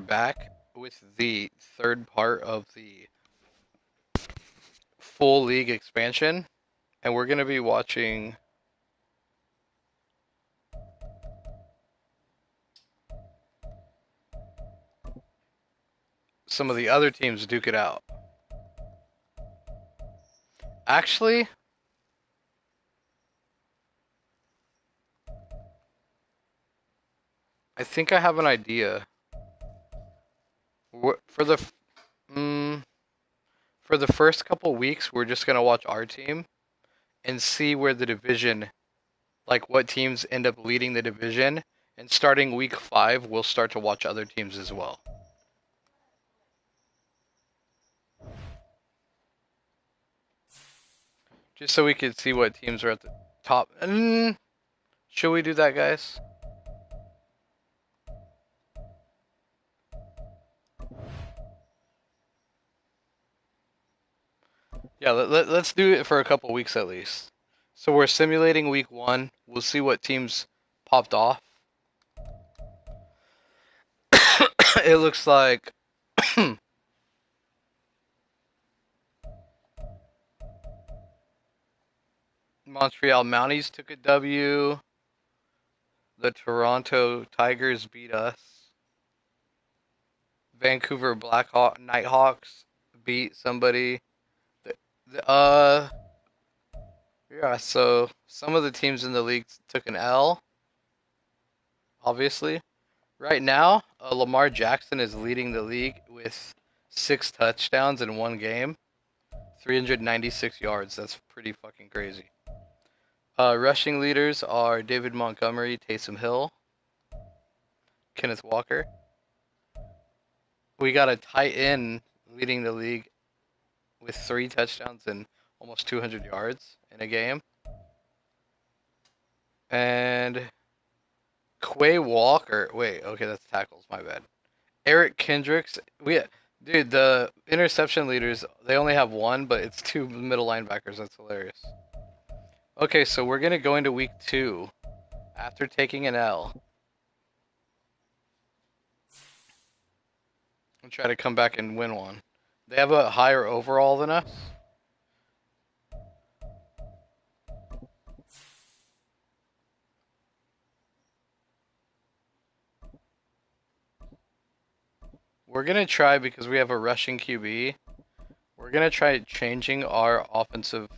back with the third part of the full league expansion, and we're going to be watching some of the other teams duke it out. Actually, I think I have an idea. For the for the first couple weeks, we're just going to watch our team and see where the division, like what teams end up leading the division. And starting week 5, we'll start to watch other teams as well. Just so we can see what teams are at the top. Should we do that, guys? Yeah, let's do it for a couple weeks at least. So we're simulating week 1. We'll see what teams popped off. It looks like Montreal Mounties took a W. The Toronto Tigers beat us. Vancouver Nighthawks beat somebody. Yeah, so some of the teams in the league took an L, obviously. Right now, Lamar Jackson is leading the league with 6 touchdowns in one game, 396 yards. That's pretty fucking crazy. Rushing leaders are David Montgomery, Taysom Hill, Kenneth Walker. We got a tight end leading the league with 3 touchdowns and almost 200 yards in a game. And Quay Walker. Wait, okay, that's tackles. My bad. Eric Kendricks. Dude, the interception leaders, they only have 1, but it's 2 middle linebackers. That's hilarious. Okay, so we're going to go into week 2 after taking an L and try to come back and win one. They have a higher overall than us. We're going to try, because we have a rushing QB, we're going to try changing our offensive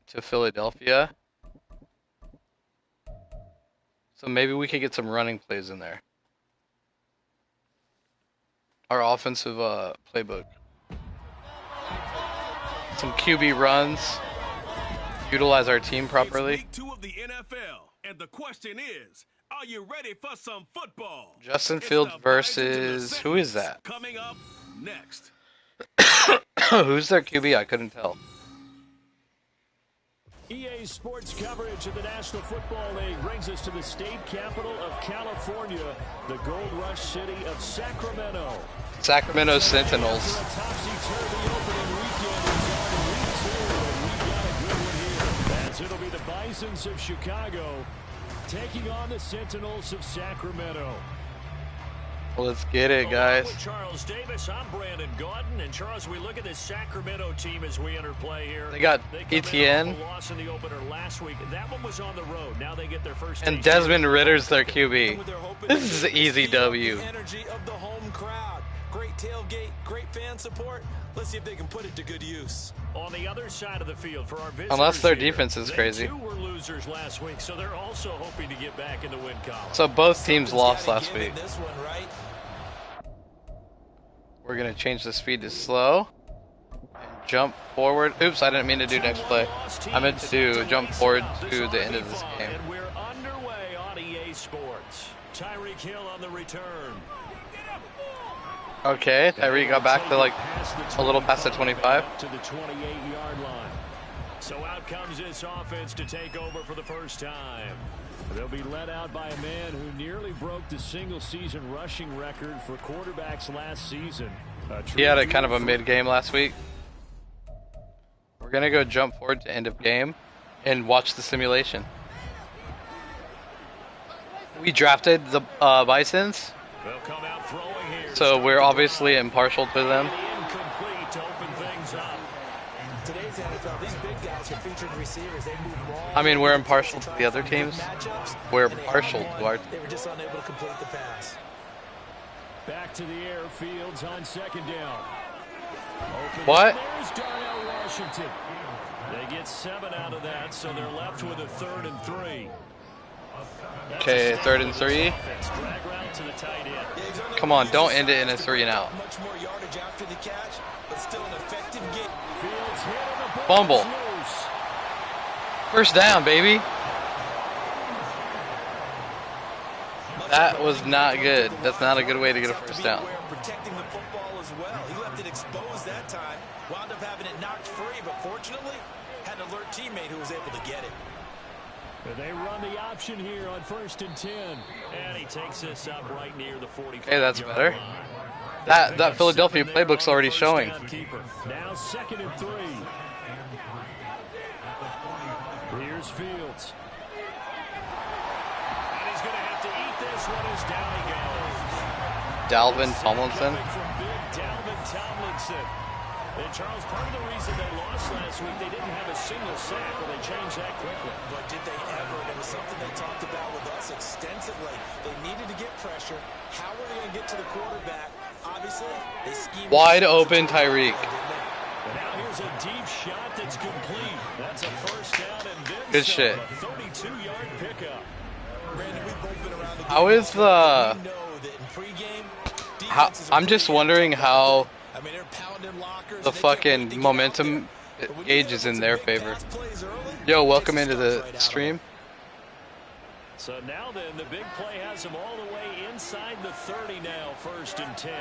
to Philadelphia. So maybe we could get some running plays in there. Our offensive playbook. Some QB runs. Utilize our team properly. It's week 2 of the NFL, and the question is, are you ready for some football? Justin Fields versus... Who is that? Coming up next. Who's their QB? I couldn't tell. EA Sports coverage of the National Football League brings us to the state capital of California, the gold rush city of Sacramento. Sacramento Sentinels. As it'll be the Bisons of Chicago taking on the Sentinels of Sacramento. Well, let's get it, guys. With Charles Davis, I'm Brandon Gaudin, and Charles, we look at this Sacramento team as we enter play here. They got ETN. Loss in the opener last week. That one was on the road. Now they get their first. And Desmond Ritter's their QB. This is an easy W. Energy of the home crowd. Great tailgate, great fan support. Let's see if they can put it to good use. On the other side of the field for our visitors. Unless their defense is crazy. They too were losers last week, so they're also hoping to get back in the win column. So both teams lost last week. This one, right? We're going to change the speed to slow. And jump forward. Oops, I didn't mean to do next play. I meant to do jump forward to the end of this game. And we're underway on EA Sports. Tyreek Hill on the return. Okay, Tyreek got back to like a little past the 25. To the 28-yard line. So out comes this offense to take over for the first time. They'll be led out by a man who nearly broke the single-season rushing record for quarterbacks last season. He had a kind of a mid-game last week. We're going to go jump forward to end of game and watch the simulation. We drafted the Bisons. They'll come out throwing here. So we're obviously impartial to them. Incomplete to open things up. Today's NFL, these big guys are featured receivers. They move long. I mean, we're impartial to the other teams. We're partial to our. They were just unable to complete the pass. Back to the air. Fields on second down. Open What? There's Darnell Washington. They get 7 out of that, so they're left with a 3rd and 3. Okay, 3rd and 3. Drag route to the tight end. Come on, don't end it in a 3 and out. Much more yardage after the catch, but still an effective game. Fields hit on the Fumble. loose. First down, baby. That was not good. That's not a good way to get a first down. Protecting the football as well. He left it exposed that time. Wound up having it knocked free, but fortunately, had an alert teammate who was able to get it. They run the option here on 1st and 10. And he takes this up right near the 45. Okay, that's better. That Philadelphia playbook's already showing. Now 2nd and 3. Here's Fields. And he's going to have to eat this one as down he goes. Dalvin Tomlinson. From big Dalvin Tomlinson. And Charles, part of the reason they lost last week, they didn't have a single sack, or they changed that quickly. But did they ever? And it was something they talked about with us extensively. They needed to get pressure. How were they going to get to the quarterback? Obviously, they schemed. Wide open Tyreek. And now here's a deep shot that's complete. That's a first down and then Good shit. a 32-yard pickup. Brandon, we've both been around the How game. is the? We know that in pregame, How, defenses are I'm just pretty wondering how I mean, they're pounding lockers the and they can't wait to fucking get out momentum there. But when you gauge get is up in with their some big favor. pass plays early, Yo, welcome takes into the the right out of stream. So now then, the big play has them all the way inside the 30 now, 1st and 10.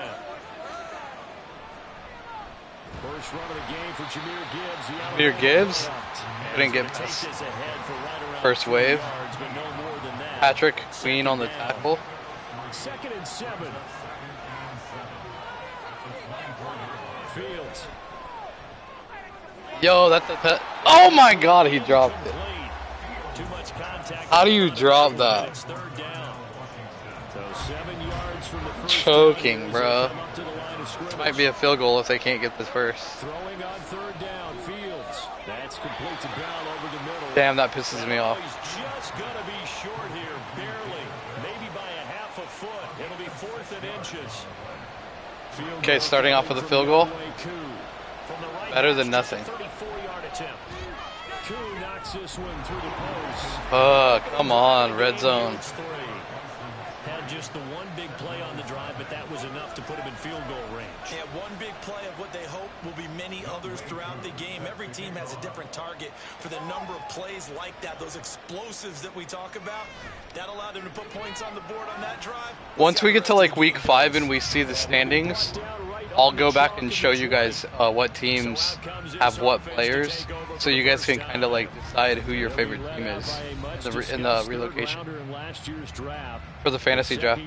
First run of the game for Jahmyr Gibbs. Jahmyr Gibbs? Couldn't get past first wave. Patrick Queen on the tackle. 2nd and 7. Fields. Yo, that's a oh my god, he dropped it. Too much contact. How do you drop that? It's 3rd down. So 7 yards from the first Choking, down. bro. Come up to the line of scrimmage. Might be a field goal if they can't get this first. Throwing on 3rd down. Fields. That's complete to Brown over the middle. Damn, that pisses me off. He's just going to be short here, barely. Maybe by a half a foot. It'll be 4th and inches. Field Okay, goal starting off with a field goal. From the right Better than nothing. 34-yard attempt. Koo knocks this one through the post. Come on, red zone. Had just the one big play on the drive, but that was enough to put him in field goal range. And one big play of what they hope will be many others throughout the game. Every team has a different target for the number of plays like that, those explosives that we talk about. That allowed them to put points on the board on that drive. Once we get to like week 5 and we see the standings, I'll go back and show you guys what teams have what players, so you guys can kind of like decide who your favorite team is in the relocation for the fantasy draft.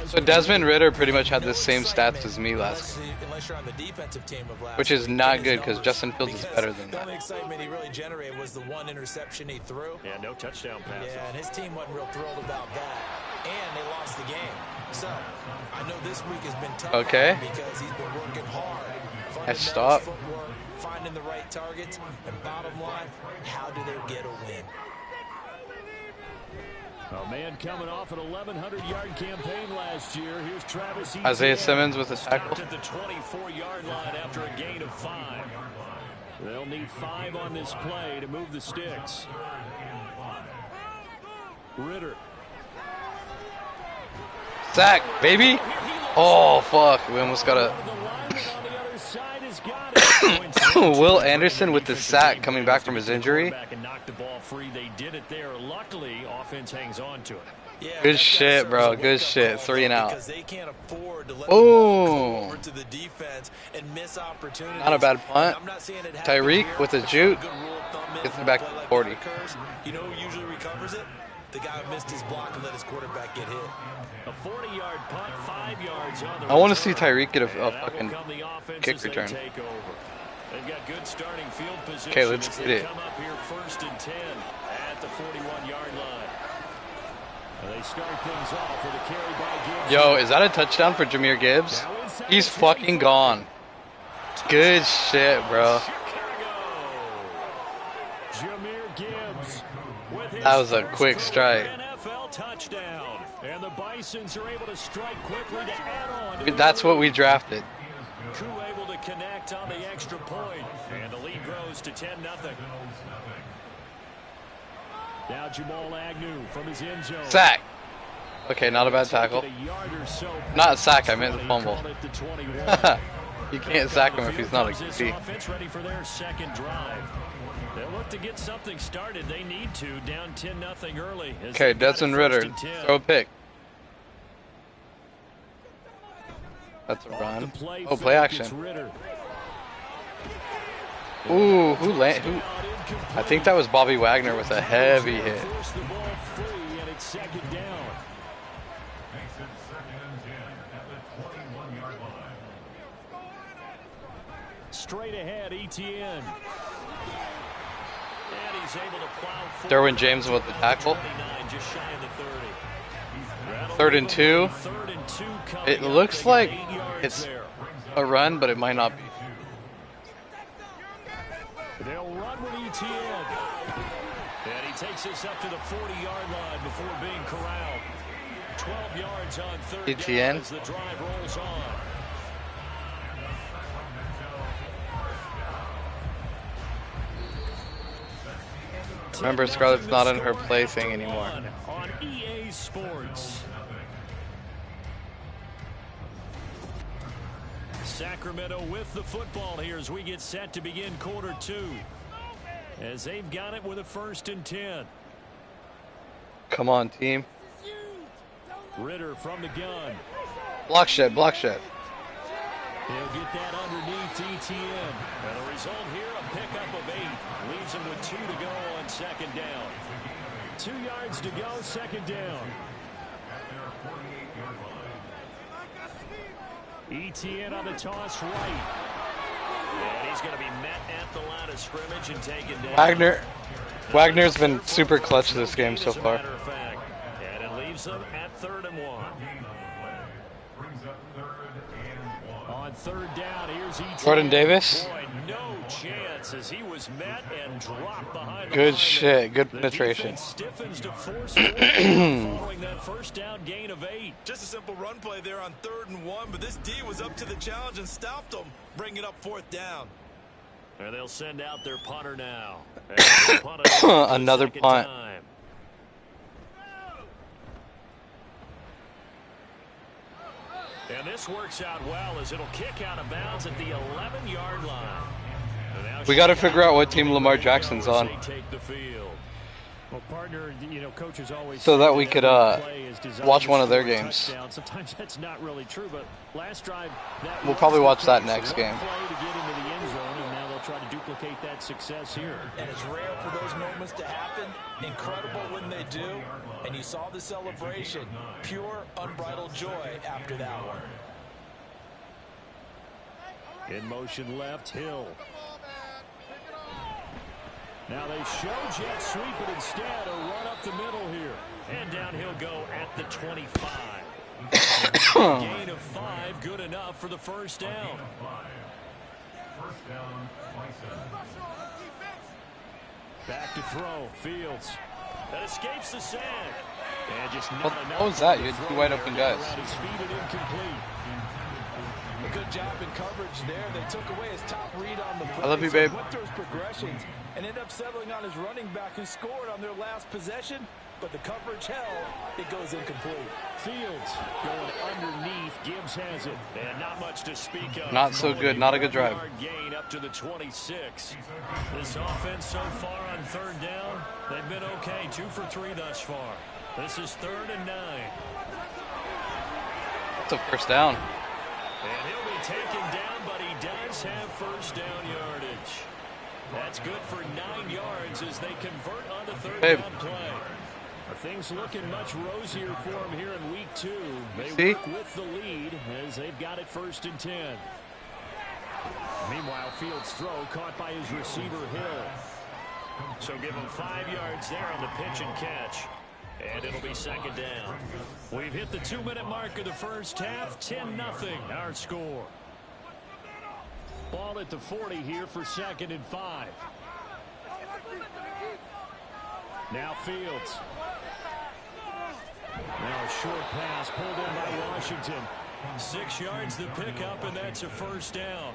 So Desmond Ridder pretty much had the same stats as me last game, Unless you're on the defensive team of last which is week, not his good because numbers, Justin Fields is better than the only that. excitement he really generated was the one interception he threw. Yeah, no touchdown passes. Yeah, and his team wasn't real thrilled about that. And they lost the game. So, I know this week has been tough Okay. because he's been working hard. Nice stop. Footwork, finding the right targets, and bottom line, how do they get a win? A man coming off an 1,100-yard campaign last year. Here's Travis Isaiah Etienne. Simmons with a tackle. Stopped at the 24-yard line after a gain of 5. They'll need 5 on this play to move the sticks. Ridder. Sack, baby! Oh fuck, we almost got The lineman on the other side has got it. a Will Anderson with the sack coming back from his injury. Back and knocked the ball free. They did it there. Luckily, offense hangs on to it. Yeah, Good that shit, serves bro. a Good wake-up shit. call, 3 and out. Because they can't afford to let Boom. the ball go over to the defense and miss opportunities. Not a bad punt. I'm not saying it happened Tyreek here, with a but juke. good rule of thumb is Gets it when back a play to like 40. that occurs, you know who usually recovers it? The guy who missed his block and let his quarterback get hit. A 40-yard punt, 5 yards on the I want to see return. Tyreek get a And that will fucking come the offense kick as they return. take over. They've got good starting field position. Okay, let's as get they it. Come up here 1st and 10 at the 41-yard line. They start things off with a carry by Gibbs. Yo, is that a touchdown for Jahmyr Gibbs? He's fucking gone. Good shit, bro. Jahmyr Gibbs with his That was a first quick career strike. NFL touchdown. And the Bisons are able to strike quickly to add on to That's the what we lead. drafted. Crew able to connect on the extra point, and the lead grows to 10-0. Now Jamal Agnew from his end zone. Sack. Okay, not a bad tackle. Not sack, I meant the fumble. You can't sack him if he's not a QB. Ready for their second drive. They'll look to get something started. They need to, down 10-0 early. Okay, Desmond Ritter, throw a pick. That's a run. Oh, play action. Ooh, who? I think that was Bobby Wagner with a heavy hit. Straight ahead, ETN. And he's able to plow Derwin James with the tackle. just shy of the 30. 3rd and 2. Third and 2 It looks like it's a run, but it might not be. They'll run with ETN. And he takes us up to the 40-yard line before being corralled. 12 yards on third down ETN. as the drive rolls on. Remember, Scarlett's not in her plaything anymore. On EA Sports. Sacramento with the football here as we get set to begin quarter 2. As they've got it with a 1st and 10. Come on, team. Ritter from the gun. Block shed, block shed. He'll get that underneath ETN. And the result here, a pickup of 8. Leaves him with 2 to go on 2nd down. 2 yards to go, 2nd down. ETN on the toss right. And he's going to be met at the line of scrimmage and taken down. Wagner's been super clutch this game so far. And it leaves them at 3rd and 1. On 3rd down, here's ETN. Jordan Davis. Boy, no chance as he was met and dropped behind the Good line. shit, good penetration. Stiffens to force following that 1st down gain of 8. Just a simple run play there on 3rd and 1, but this D was up to the challenge and stopped them, bringing up 4th down. And they'll send out their punter now. And punt it for the Another second punt. time. And this works out well as it'll kick out of bounds at the 11-yard line. We got to figure out what team Lamar Jackson's on, Well, partner, you know, coaches always so that we say could every play is designed watch to one of their score a games. touchdown. Sometimes that's not really true, but last drive that We'll was probably the watch that case. next One game. play to get into the end zone, and now they'll try to duplicate that success here. And it's rare for those moments to happen. Incredible when they do. And you saw the celebration. Pure, unbridled joy after that one. In motion left, Hill. Now they show jet sweep, but instead a run up the middle here. And down he'll go at the 25. A gain of 5, good enough for the 1st down. Back to throw, Fields. That escapes the sack. And just not enough. What was that? You had 2 wide open guys. Around his feet and incomplete. A good job in coverage there. They took away his top read on the play. I love you, babe. Went through his progressions and ended up settling on his running back who scored on their last possession. But the coverage held. It goes incomplete. Fields going underneath. Gibbs has it. And not much to speak of. Not so good. Not a good drive. Gain up to the 26. This offense so far on 3rd down, they've been okay. 2 for 3 thus far. This is 3rd and 9. It's a 1st down. And he'll be taken down, but he does have 1st down yardage. That's good for 9 yards as they convert on the 3rd down play. Things looking much rosier for him here in week 2. They work with the lead as they've got it 1st and 10. Meanwhile, Fields' throw caught by his receiver, Hill. So give him 5 yards there on the pitch and catch. And it'll be second down. We've hit the 2-minute mark of the first half. 10-0 our score. Ball at the 40 here for 2nd and 5. Now Fields. Now a short pass pulled in by Washington. 6 yards the pickup, and that's a first down.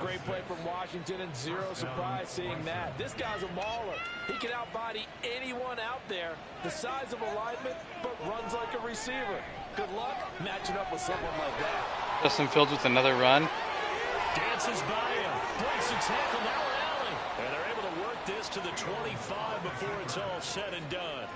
Great play from Washington, and zero surprise seeing that. This guy's a mauler. He can outbody anyone out there. The size of a lineman, but runs like a receiver. Good luck matching up with someone like that. Justin Fields with another run. Dances by him. Breaks a tackle, now an alley. And they're able to work this to the 25 before it's all said and done.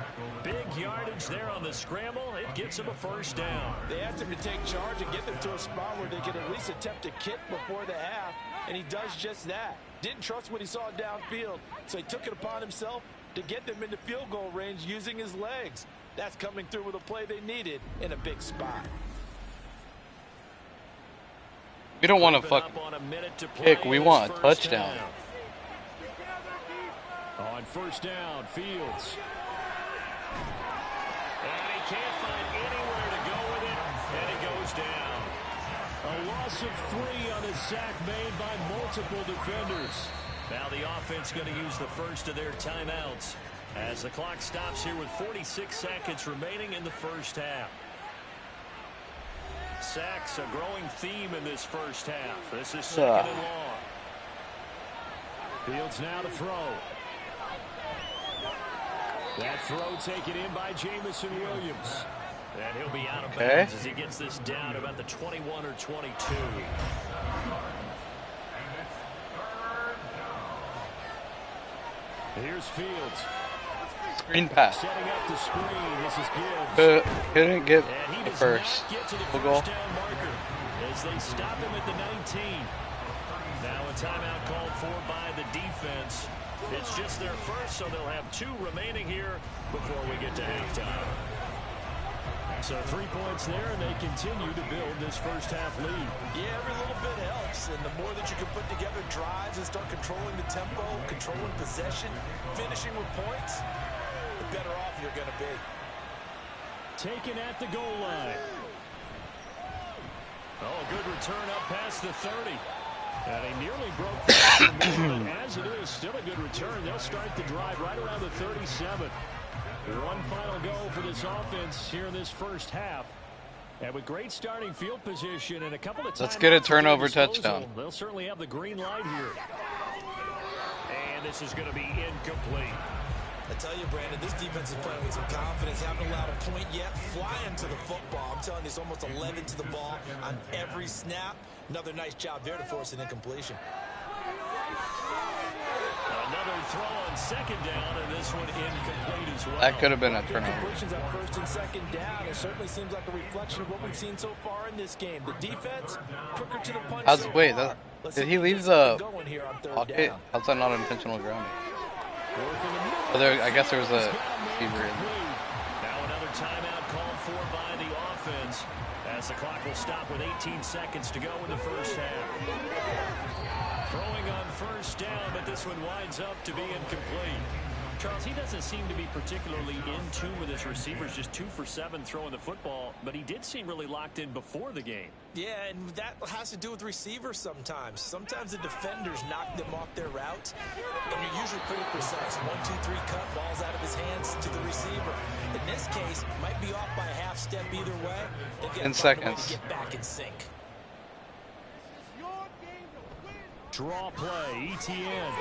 Big yardage there on the scramble. It gets him a first down. They asked him to take charge and get them to a spot where they could at least attempt a kick before the half, and he does just that. Didn't trust what he saw downfield, so he took it upon himself to get them into field goal range using his legs. That's coming through with a play they needed in a big spot. We don't want to fuck kick. We want a touchdown. On first down, Fields. And he can't find anywhere to go with it, and he goes down. A loss of 3 on a sack made by multiple defenders. Now the offense going to use the first of their timeouts as the clock stops here with 46 seconds remaining in the first half. Sacks, a growing theme in this first half. This is 2nd and long. Fields now to throw. That throw taken in by Jamison Williams. And he'll be out of bounds as he gets this down about the 21 or 22. Here's Fields. Screen pass. Setting up the screen. This is Gibbs. Couldn't get the first. We'll go. As they stop him at the 19. Now a timeout called for by the defense. It's just their first, so they'll have 2 remaining here before we get to halftime. So 3 points there, and they continue to build this first half lead. Yeah, every little bit helps, and the more that you can put together drives and start controlling the tempo, controlling possession, finishing with points, the better off you're going to be. Taken at the goal line. Oh, a good return up past the 30. And he nearly broke the but as it is, still a good return. They'll start the drive right around the 37. One final go for this offense here in this first half. And with great starting field position and a couple of times. Let's get a turnover touchdown. They'll certainly have the green light here. And this is going to be incomplete. I tell you, Brandon, this defense is playing with some confidence. Haven't allowed a point yet. Flying to the football. I'm telling you, it's almost 11 to the ball on every snap. Another nice job there to force an incompletion. Another throw on second down, and this one incomplete as well. That could have been a turnover. Completions on first and second down. It certainly seems like a reflection of what we've seen so far in this game. The defense, quicker to the punch. Wait, did he leave the pocket? How's that not intentional grounding? Oh, I guess there was a receiver in. Now another timeout called for by the offense as the clock will stop with 18 seconds to go in the first half. Throwing on first down, but this one winds up to be incomplete. Charles, he doesn't seem to be particularly in tune with his receivers, just 2 for 7 throwing the football, but he did seem really locked in before the game. Yeah, and that has to do with receivers sometimes. Sometimes the defenders knock them off their routes, and you're usually pretty precise. 1, 2, 3 cut, balls out of his hands to the receiver. In this case, might be off by a half step either way. In seconds. To get back in sync. Draw play, ETN.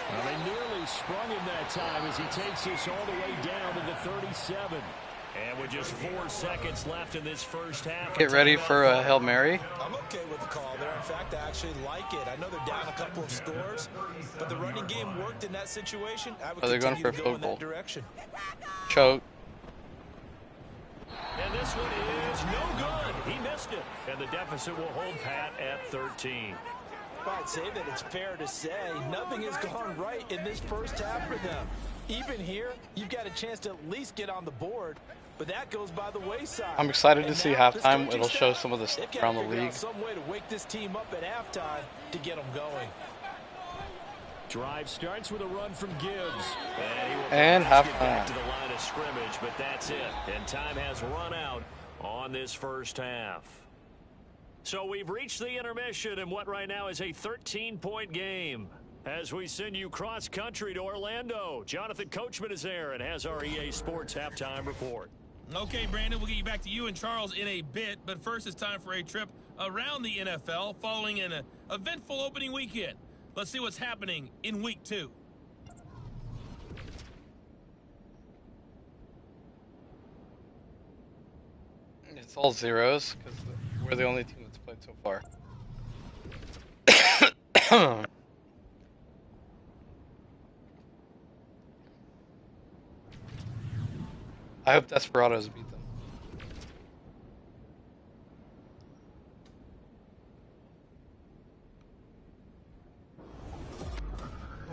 Well, they nearly sprung him that time as he takes this all the way down to the 37. And with just 4 seconds left in this first half. Get ready for a Hail Mary. I'm okay with the call there. In fact, I actually like it. I know they're down a couple of scores, but the running game worked in that situation. I would they're going for a go field in goal. that direction. Choke. And this one is no good. He missed it. And the deficit will hold pat at 13. I'd say that it's fair to say nothing has gone right in this first half for them. Even here, you've got a chance to at least get on the board, but that goes by the wayside. I'm excited to see halftime. It'll show some of the stuff around the league. Some way to wake this team up at halftime to get them going. Drive starts with a run from Gibbs. And get back halftime. to the line of scrimmage, but that's it. And time has run out on this first half. So we've reached the intermission in what right now is a 13-point game. As we send you cross-country to Orlando, Jonathan Coachman is there and has our EA Sports halftime report. Okay, Brandon, we'll get you back to you and Charles in a bit, but first it's time for a trip around the NFL following an eventful opening weekend. Let's see what's happening in Week 2. It's all zeros because we're the only team that's played so far. I hope Desperados beat them.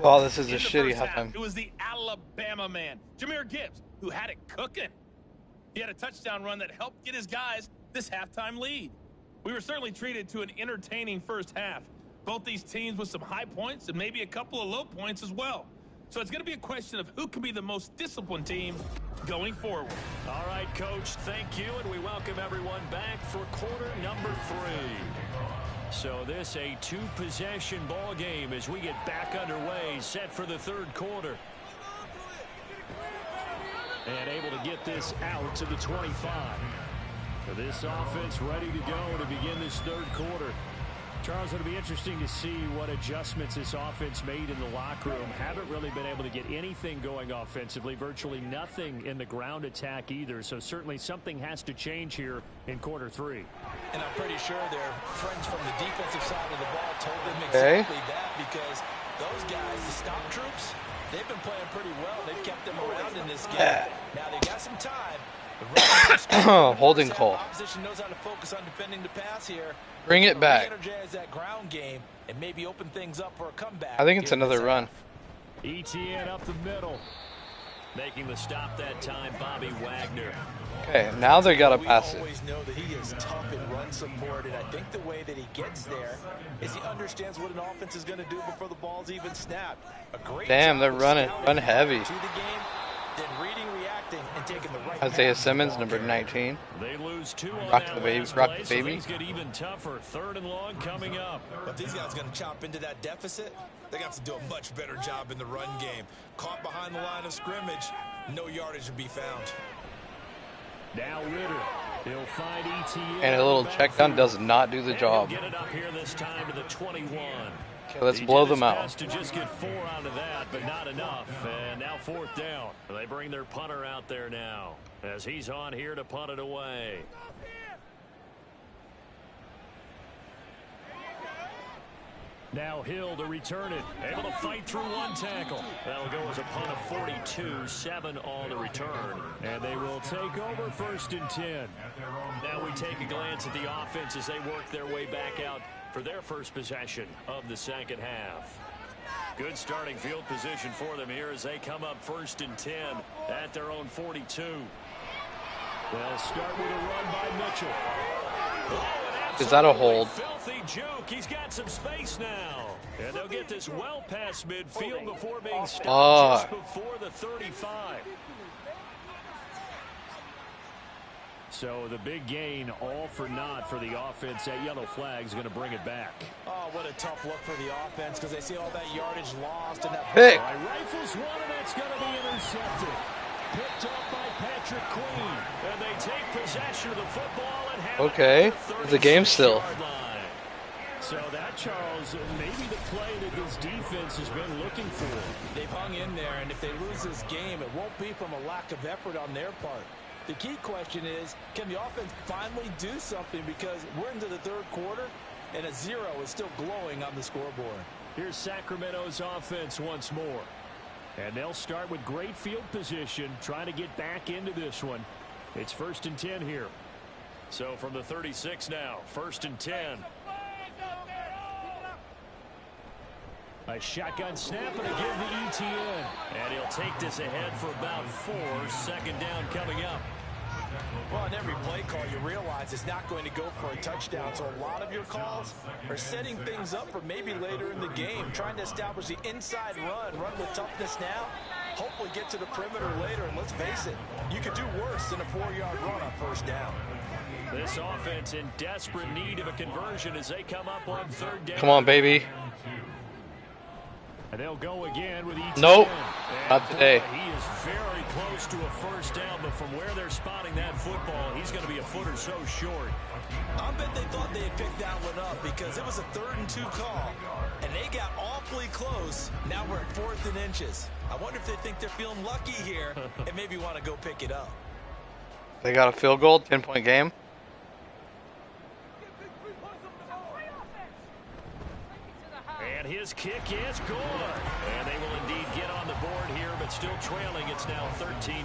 Wow, this is a In the shitty first half, halftime. it was the Alabama man, Jahmyr Gibbs, who had it cooking. He had a touchdown run that helped get his guys this halftime lead. We were certainly treated to an entertaining first half. Both these teams with some high points and maybe a couple of low points as well. So it's going to be a question of who can be the most disciplined team going forward. All right, Coach, thank you, and we welcome everyone back for quarter number 3. So this a 2-possession ball game as we get back underway, set for the third quarter. And able to get this out to the 25. So this offense ready to go to begin this third quarter. Charles, it'll be interesting to see what adjustments this offense made in the locker room. Haven't really been able to get anything going offensively, virtually nothing in the ground attack either. So certainly something has to change here in quarter 3. And I'm pretty sure their friends from the defensive side of the ball told them Okay. exactly that, because those guys, the stop troops, they've been playing pretty well. They've kept them around in this game. Now they got some time. Holding call. Opposition knows how to focus on defending the pass here. Bring it back. Re-energize that ground game and maybe open things up for a comeback. I think it's here in another this run. half. ETN up the middle. Making the stop that time, Bobby Wagner. Okay, now they gotta pass We it. always know that he is tough in run support, and I think the way that he gets there is he understands what an offense is going to do before the ball's even snapped. A great Damn, job they're of running, scouting run heavy. to the game, then reading, reacting, and taking the right Isaiah path to the Simmons, ball number carrier. 19. They lose 2 on Rock that the baby, last rock play, the so baby. things get even tougher. 3rd and long coming up. But these guys are going to chop into that deficit. They got to do a much better job in the run game. Caught behind the line of scrimmage, no yardage to be found. Now Ritter. He'll find ETN. And a little check down does not do the And job. he'll get it up here this time to the 21. Okay, let's He blow did his them out. best to just get 4 out of that, but not enough. And now 4th down. They bring their punter out there now as he's on here to punt it away. Now Hill to return it. Able to fight through 1 tackle. That'll go as a punt of 42, 7 on the return. And they will take over 1st and 10. Now we take a glance at the offense as they work their way back out for their first possession of the second half. Good starting field position for them here as they come up 1st and 10 at their own 42. They'll start with a run by Mitchell. Oh, Is that a hold? Filthy juke. He's got some space now. And they'll get this well past midfield before being stopped just before the 35. So the big gain, all for naught for the offense. That yellow flag is going to bring it back. Oh, what a tough look for the offense, because they see all that yardage lost and that. Pick. All right, rifles one, and that's going to be intercepted. Picked up by Patrick Queen. And they take possession of the football and have Okay, it the game still. line. So that, Charles, maybe the play that this defense has been looking for. They've hung in there, and if they lose this game, it won't be from a lack of effort on their part. The key question is, can the offense finally do something, because we're into the third quarter, and a 0 is still glowing on the scoreboard. Here's Sacramento's offense once more. And they'll start with great field position, trying to get back into this one. It's 1st and 10 here. So from the 36 now, 1st and 10. A shotgun snap and a give to ETN. And he'll take this ahead for about 4. 2nd down coming up. Well, in every play call, you realize lines is not going to go for a touchdown. So a lot of your calls are setting things up for maybe later in the game, trying to establish the inside run with toughness now, hopefully get to the perimeter later. And let's face it, you could do worse than a 4-yard run on first down. This offense in desperate need of a conversion as they come up on third down. Come on, baby. And they'll go again with ETN. Nope, And not today. boy, he is very close to a first down, but from where they're spotting that football, he's going to be a foot or so short. I bet they thought they had picked that one up because it was a 3rd and 2 call, and they got awfully close. Now we're at 4th and inches. I wonder if they think they're feeling lucky here and maybe want to go pick it up. They got a field goal, 10-point game. And his kick is good. And they will indeed get on the board here, but still trailing. It's now 13-3.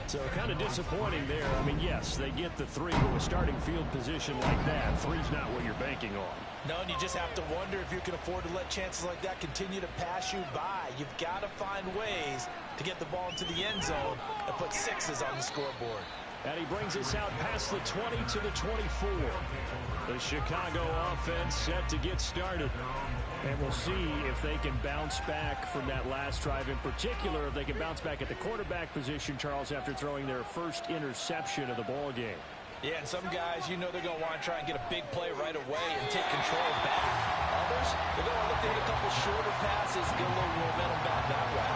So kind of disappointing there. I mean, yes, they get the 3, but with starting field position like that, 3's not what you're banking on. No, and you just have to wonder if you can afford to let chances like that continue to pass you by. You've got to find ways to get the ball into the end zone and put 6s on the scoreboard. And he brings us out past the 20 to the 24. The Chicago offense set to get started. And we'll see if they can bounce back from that last drive, in particular, if they can bounce back at the quarterback position, Charles, after throwing their first interception of the ball game. Yeah, and some guys, you know they're going to want to try and get a big play right away and take control back. Others, they're going to look to hit a couple shorter passes, get a little momentum back that way.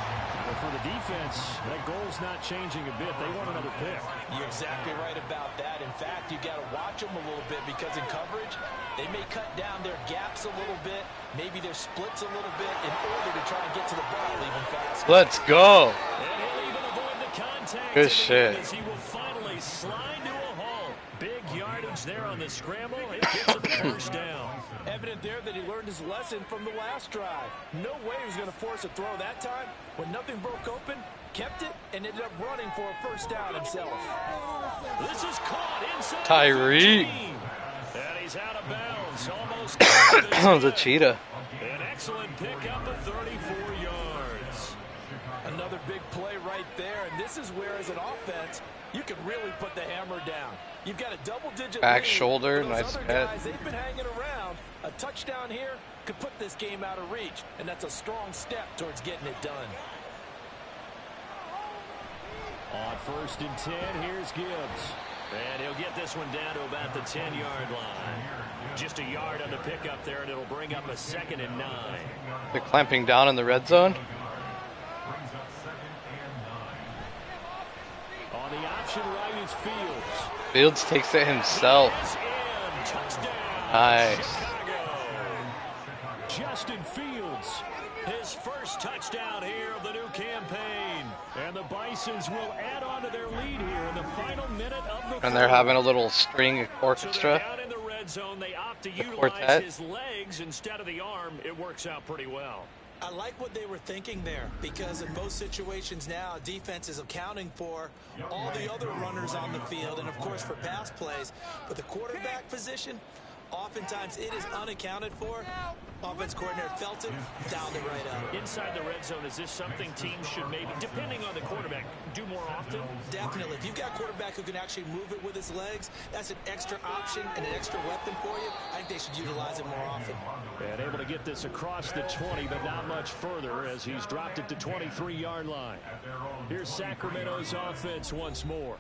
But for the defense, that goal's not changing a bit. They want another pick. You're exactly right about that. In fact, you got to watch them a little bit because in coverage, they may cut down their gaps a little bit, maybe their splits a little bit in order to try and get to the ball even faster. Let's go. And he'll even avoid the contact. Good shit. As he will finally slide to a halt. Big yardage there on the scramble. It gets him the first down. Evident there that he learned his lesson from the last drive. No way he was going to force a throw that time. When nothing broke open, kept it, and ended up running for a first down himself. This is caught inside. Tyreek. And he's out of bounds. Almost. The cheetah. An excellent pickup of 34 yards. Another big play right there, and this is where, as an offense, you can really put the hammer down. You've got a double-digit Back lead, shoulder, but those nice other hit. guys, they've been hanging around. A touchdown here could put this game out of reach, and that's a strong step towards getting it done. On 1st and 10, here's Gibbs. And he'll get this one down to about the 10-yard line. Just a yard on the pickup there, and it'll bring up a 2nd and 9. They're clamping down in the red zone. On the option right is Fields. Fields takes it himself. He is in. Touchdown. Nice. Chicago. Justin Fields, his first touchdown here of the new campaign. And the Bisons will add on to their lead here in the final minute of the And they're having a little string So they're orchestra. down in the red zone. They opt to utilize quartet. his legs instead of the arm. It works out pretty well. I like what they were thinking there because in most situations now, defense is accounting for all the other runners on the field and, of course, for pass plays. But the quarterback position, oftentimes it is unaccounted for. Offense coordinator felt it, dialed it right up. Inside the red zone, is this something teams should maybe, depending on the quarterback, do more often? Definitely. If you've got a quarterback who can actually move it with his legs, that's an extra option and an extra weapon for you. I think they should utilize it more often. And able to get this across the 20, but not much further as he's dropped it to 23-yard line. Here's Sacramento's offense once more.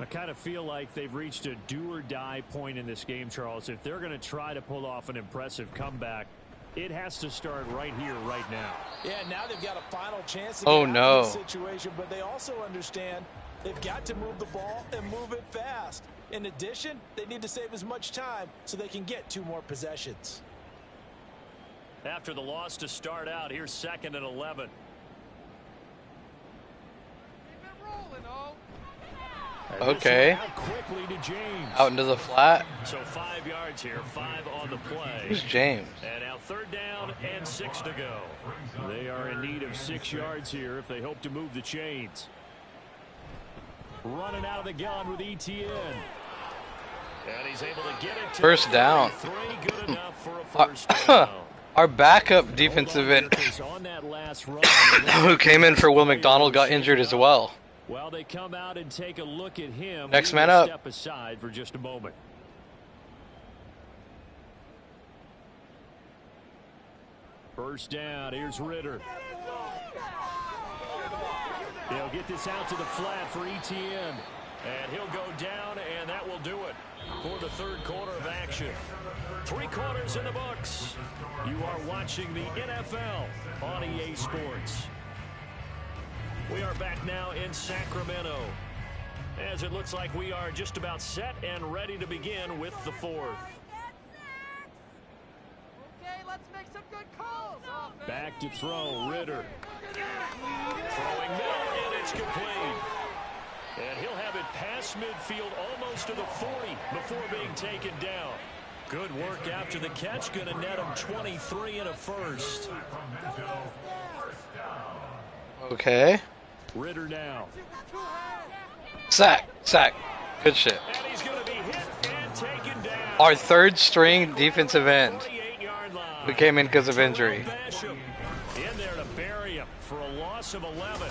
I kind of feel like they've reached a do-or-die point in this game, Charles. If they're going to try to pull off an impressive comeback, it has to start right here, right now. Yeah, now they've got a final chance to get Oh, out no. of this situation, but they also understand they've got to move the ball and move it fast. In addition, they need to save as much time so they can get 2 more possessions. After the loss to start out, here's 2nd and 11. Okay. Out quickly to James. Out into the flat. So 5 yards here, 5 on the play. Who's James? And now 3rd down and 6 to go. They are in need of 6 yards here if they hope to move the chains. Running out of the gun with ETN. And he's able to get it to First down. 33, good enough for a first down. Our backup defensive end On that last run, who came in for Will McDonald got injured as well. Well, they come out and take a look at him. Next We man will up. Step aside for just a moment. First down. Here's Ritter. He'll get this out to the flat for ETN. And he'll go down, and that will do it for the third quarter of action. 3 quarters in the books. You are watching the NFL on EA Sports. We are back now in Sacramento, as it looks like we are just about set and ready to begin with the fourth. Okay, let's make some good calls. Back to throw, Ritter. Throwing middle, and it's complete. And he'll have it past midfield almost to the 40 before being taken down. Good work after the catch. Going to net him 23 and a first. Okay. Ritter now. Sack. Good shit. And he's going to be hit and taken down. Our third string defensive end. 28-yard line. We came in because of injury. In there to bury him for a loss of 11.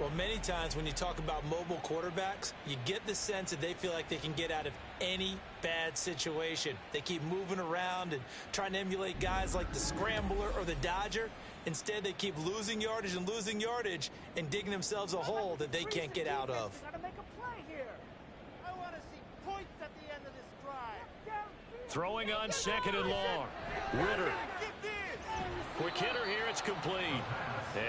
Well, many times when you talk about mobile quarterbacks, you get the sense that they feel like they can get out of any bad situation. They keep moving around and trying to emulate guys like the scrambler or the dodger. Instead, they keep losing yardage and digging themselves a hole that they can't get out of. Gotta make a play here. I want to see points at the end of this drive. Throwing on second and long. Ritter. Quick hitter here. It's complete.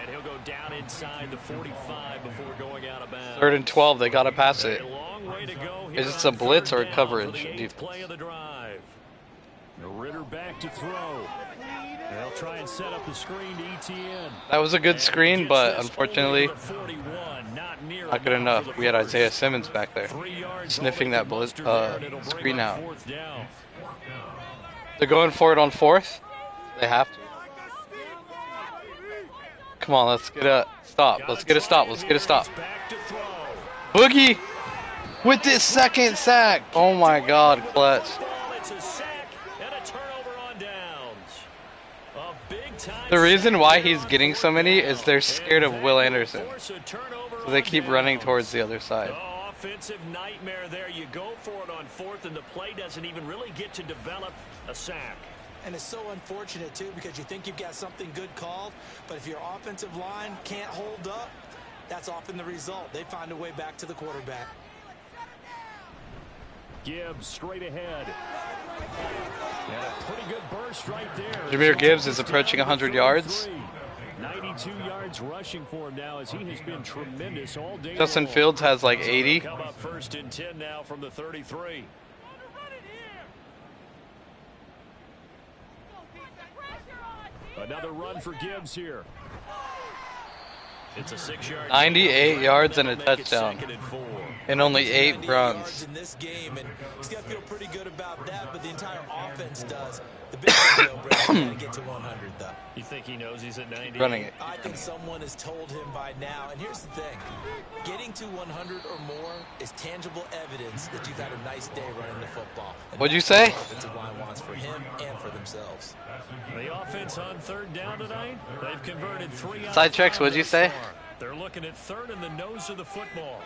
And he'll go down inside the 45 before going out of bounds. 3rd and 12. They gotta pass it. A long way to go here. Is this a blitz or a down coverage? for the 8th play of the drive. Ritter back to throw. They'll try and set up the screen to ETN. That was a good screen, but unfortunately, not good enough. We had Isaiah Simmons back there sniffing that screen out. They're going for it on 4th. They have to. Come on, let's get a stop. Let's get a stop. Boogie with this second sack. Oh my God, clutch. The reason why he's getting so many is they're scared of Will Anderson. So they keep running towards the other side. Offensive nightmare there. You go for it on 4th, and the play doesn't even really get to develop a sack. And it's so unfortunate, too, because you think you've got something good called, but if your offensive line can't hold up, that's often the result. They find a way back to the quarterback. Gibbs straight ahead. And a pretty good burst right there. Jahmyr Gibbs is approaching 100 yards. 92 yards rushing for him now, as he has been tremendous all day. Justin Fields has like 80. Come up 1st and 10 now from the 33. Another run for Gibbs here. It's a 6-yard 98 yards and a touchdown. And only 8 runs. In this game, and he's got to feel pretty good about that, but the entire offense does. The big deal, Brett, got to get to 100, though. You think he knows he's at 90? Running it. I think someone has told him by now. And here's the thing. Getting to 100 or more is tangible evidence that you've had a nice day running the football. And What'd you that's what say? the offensive line wants for him and for themselves. The offense on 3rd down tonight, they've converted 3 out. Side checks, what'd you say? They're looking at 3rd in the nose of the football.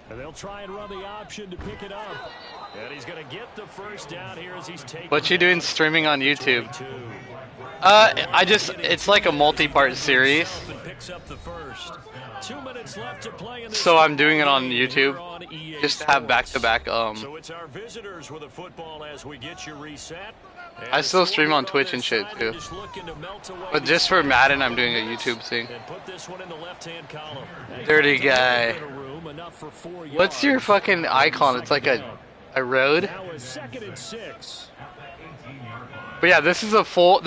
And they'll try and run the option to pick it up. And he's going to get the first down here as he's taking. What you doing streaming on YouTube? 22. It's like a multi-part series. Picks up the first. 2 minutes left to play in this. So I'm doing it on YouTube. On EA Just to have back-to-back, So it's our visitors with a football as we get you reset. I still stream on Twitch and shit too. But just for Madden, I'm doing a YouTube thing. Dirty guy. What's your fucking icon? It's like a road. But yeah, this is a full.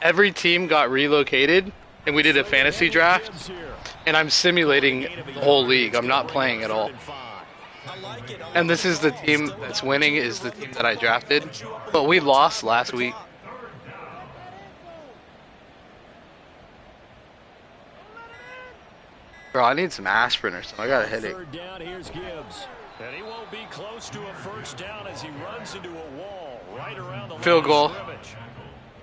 Every team got relocated, and we did a fantasy draft. And I'm simulating the whole league. I'm not playing at all. And this is the team that's winning, is the team that I drafted. But we lost last week. Bro, I need some aspirin or something. I got a headache. Third down, here's Gibbs. And he won't be close to a first down as he runs into a wall right around the Field goal. line of scrimmage.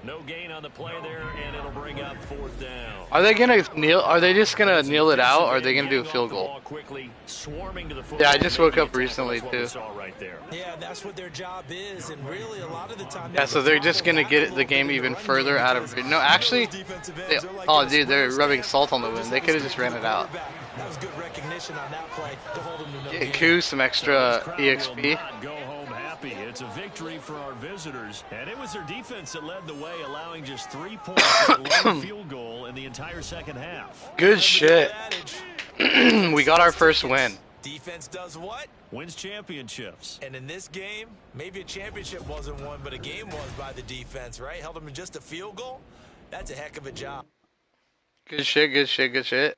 No gain on the play there, and it'll bring up 4th down. Are they gonna kneel? Are they just gonna It's a kneel it out? Or defensive are they end gonna do a getting off field the goal? ball quickly, swarming to the Yeah, I football, just woke making a up tackle. recently That's what we too. saw right there. Yeah, that's what their job is, and really a lot of the time. Yeah, so they're just gonna get the game even further out of. No, actually, they, oh dude, they're rubbing salt on the wound. They could have just ran it out. That was good recognition on that play to hold them to no Get gain. Koo some extra This crowd will EXP. not go home happy. It's a victory for our visitors, and it was their defense that led the way, allowing just 3 points at lone field goal in the entire second half. Good shit. We got our first win. Defense does what? Wins championships. And in this game, maybe a championship wasn't won, but a game was by the defense, right? Held them to just a field goal. That's a heck of a job. Good shit, good shit, good shit.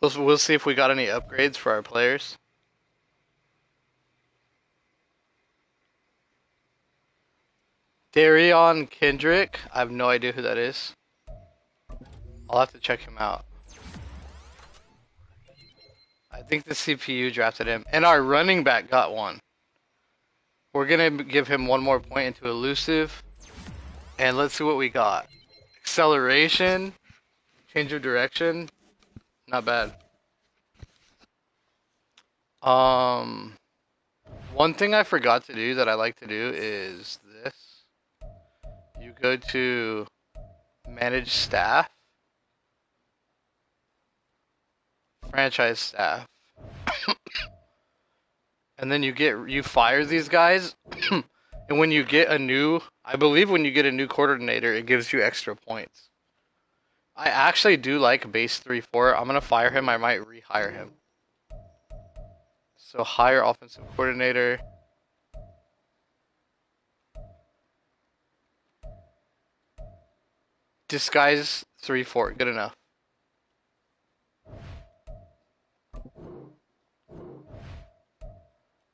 We'll see if we got any upgrades for our players. Darion Kendrick. I have no idea who that is. I'll have to check him out. I think the CPU drafted him. And our running back got one. We're going to give him one more point into elusive. And let's see what we got. Acceleration. Change of direction. Not bad. One thing I forgot to do that I like to do is this. You go to manage staff. Franchise staff. And then you fire these guys. And when you get I believe when you get a new coordinator, it gives you extra points. I actually do like base 3-4. I'm going to fire him. I might rehire him. So hire offensive coordinator. Disguise 3-4. Good enough.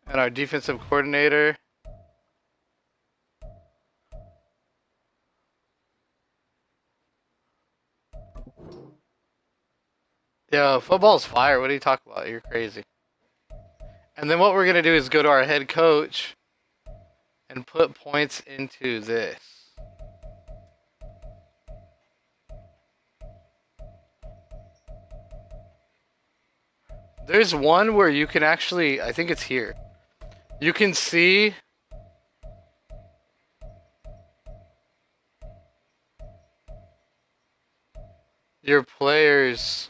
And our defensive coordinator. Yo, football's fire. What are you talking about? You're crazy. And then what we're going to do is go to our head coach and put points into this. There's one where you can actually, I think it's here. You can see your players'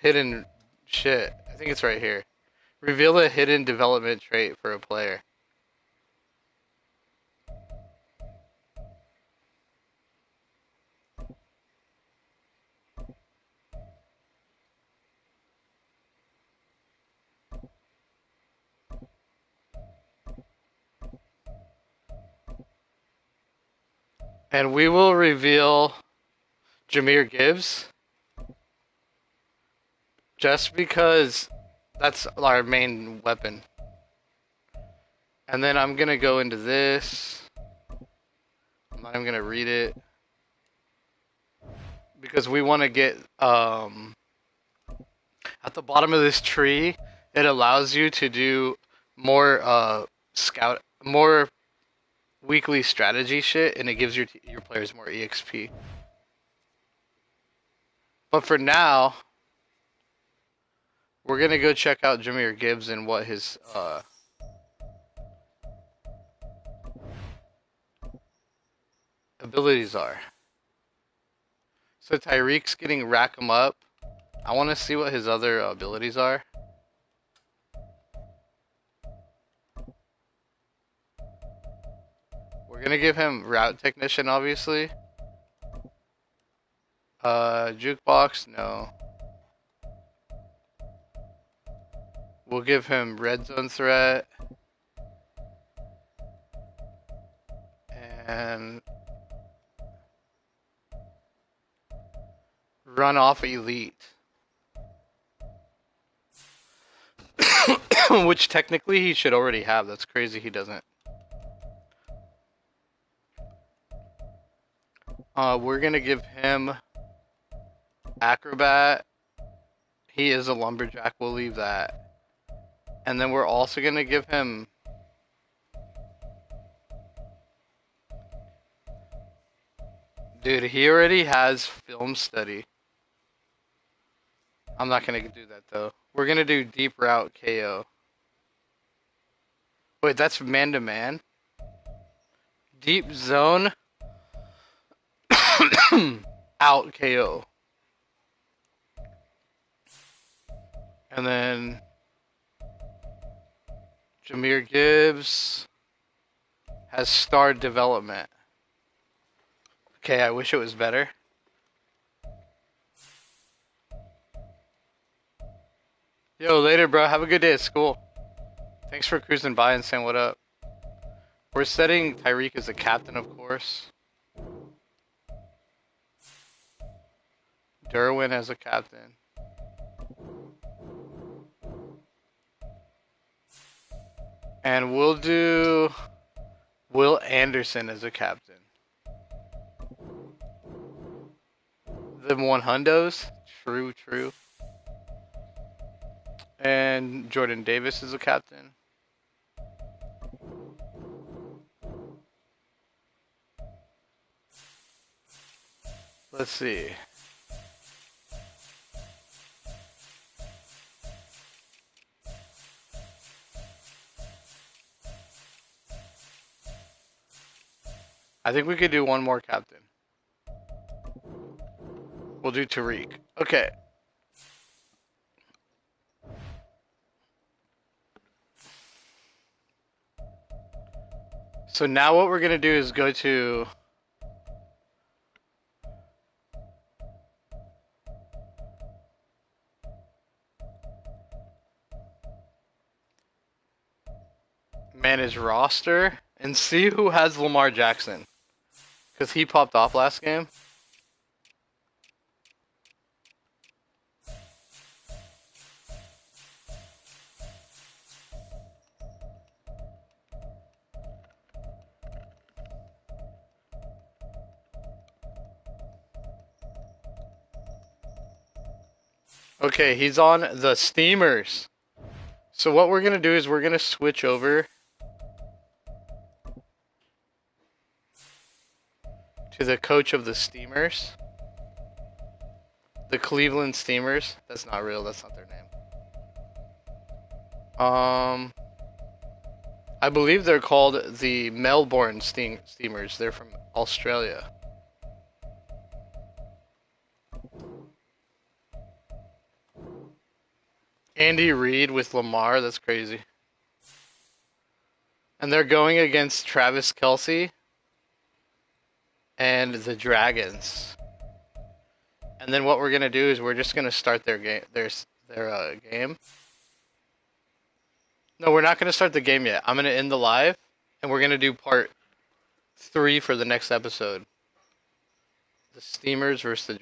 hidden shit. I think it's right here. Reveal a hidden development trait for a player. And we will reveal Jahmyr Gibbs. Just because that's our main weapon. And then I'm going to go into this. I'm not even going to read it. Because we want to get, at the bottom of this tree, it allows you to do more, more weekly strategy shit, and it gives your players more EXP. But for now, we're going to go check out Jahmyr Gibbs and what his, abilities are. So Tyreek's getting rack 'em up. I want to see what his other abilities are. We're going to give him route technician, obviously. Jukebox, no. We'll give him red zone threat. And run off elite. Which technically he should already have. That's crazy he doesn't. We're going to give him acrobat. He is a lumberjack. We'll leave that. And then we're also going to give him... Dude, he already has film study. I'm not going to do that, though. We're going to do deep route KO. Wait, that's man-to-man? Deep zone out KO. And then Jameer Gibbs has star development. Okay, I wish it was better. Yo, later, bro. Have a good day at school. Thanks for cruising by and saying what up. We're setting Tyreek as a captain, of course. Derwin as a captain. And we'll do Will Anderson as a captain. Them one hundos. True, true. And Jordan Davis is a captain. Let's see. I think we could do one more captain. We'll do Tariq. Okay. So now what we're going to do is go to... manage roster and see who has Lamar Jackson. Because he popped off last game. Okay, he's on the Steamers. So what we're going to do is we're going to switch over to the coach of the Steamers. The Cleveland Steamers. That's not real. That's not their name. I believe they're called the Melbourne Steamers. They're from Australia. Andy Reid with Lamar. That's crazy. And they're going against Travis Kelce and the Dragons. And then what we're gonna do is we're just gonna start their game. Their game. No, we're not gonna start the game yet. I'm gonna end the live, and we're gonna do part 3 for the next episode. The Steamers versus the Dragons.